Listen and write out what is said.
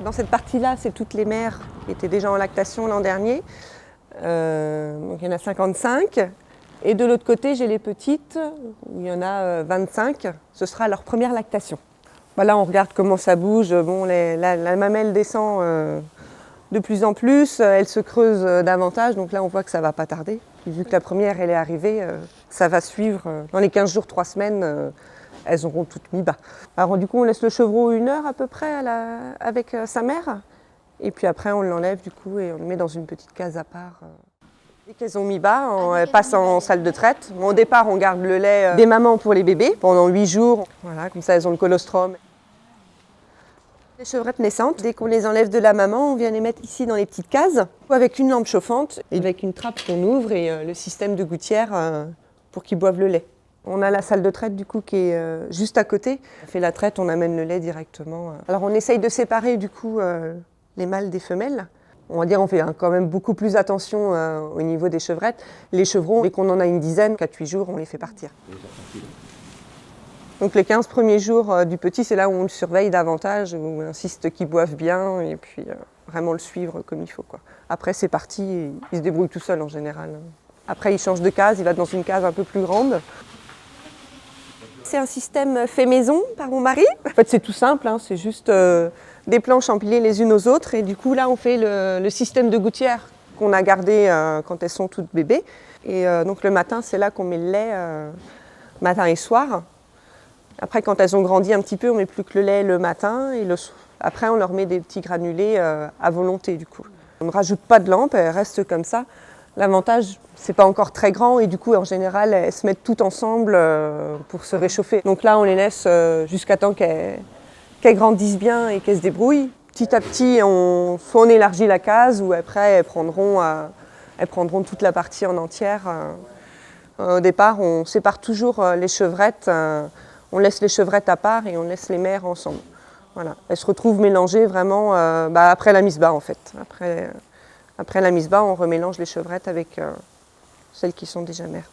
Dans cette partie-là, c'est toutes les mères qui étaient déjà en lactation l'an dernier. Donc il y en a 55. Et de l'autre côté, j'ai les petites, où il y en a 25. Ce sera leur première lactation. Là, on regarde comment ça bouge. Bon, la mamelle descend de plus en plus, elle se creuse davantage. Donc là, on voit que ça ne va pas tarder. Et vu que la première, elle est arrivée, ça va suivre. Dans les 15 jours, 3 semaines, elles auront toutes mis bas. Alors du coup, on laisse le chevreau 1 heure à peu près avec sa mère. Et puis après, on l'enlève du coup et on le met dans une petite case à part. Dès qu'elles ont mis bas, elles passent en salle de traite. Au départ, on garde le lait des mamans pour les bébés pendant 8 jours. Voilà, comme ça, elles ont le colostrum. Les chevrettes naissantes, dès qu'on les enlève de la maman, on vient les mettre ici dans les petites cases avec une lampe chauffante et avec une trappe qu'on ouvre et le système de gouttière pour qu'ils boivent le lait. On a la salle de traite du coup qui est juste à côté. On fait la traite, on amène le lait directement. Alors on essaye de séparer du coup les mâles des femelles. On va dire on fait quand même beaucoup plus attention au niveau des chevrettes. Les chevrons, dès qu'on en a une dizaine, 4-8 jours, on les fait partir. Donc les 15 premiers jours du petit, c'est là où on le surveille davantage, où on insiste qu'ils boivent bien et puis vraiment le suivre comme il faut, quoi. Après c'est parti, et il se débrouille tout seul en général. Après il change de case, il va dans une case un peu plus grande. C'est un système fait maison par mon mari. En fait c'est tout simple, hein, c'est juste des planches empilées les unes aux autres et du coup là on fait le système de gouttière qu'on a gardé quand elles sont toutes bébés. Et donc le matin c'est là qu'on met le lait matin et soir. Après quand elles ont grandi un petit peu on met plus que le lait le matin et après on leur met des petits granulés à volonté du coup. On ne rajoute pas de lampe, elles restent comme ça. L'avantage, c'est pas encore très grand et du coup, en général, elles se mettent toutes ensemble pour se réchauffer. Donc là, on les laisse jusqu'à temps qu'elles grandissent bien et qu'elles se débrouillent. Petit à petit, soit on élargit la case ou après, elles prendront toute la partie en entière. Au départ, on sépare toujours les chevrettes. On laisse les chevrettes à part et on laisse les mères ensemble. Voilà. Elles se retrouvent mélangées vraiment après la mise bas, en fait. Après la mise bas, on remélange les chevrettes avec celles qui sont déjà mères.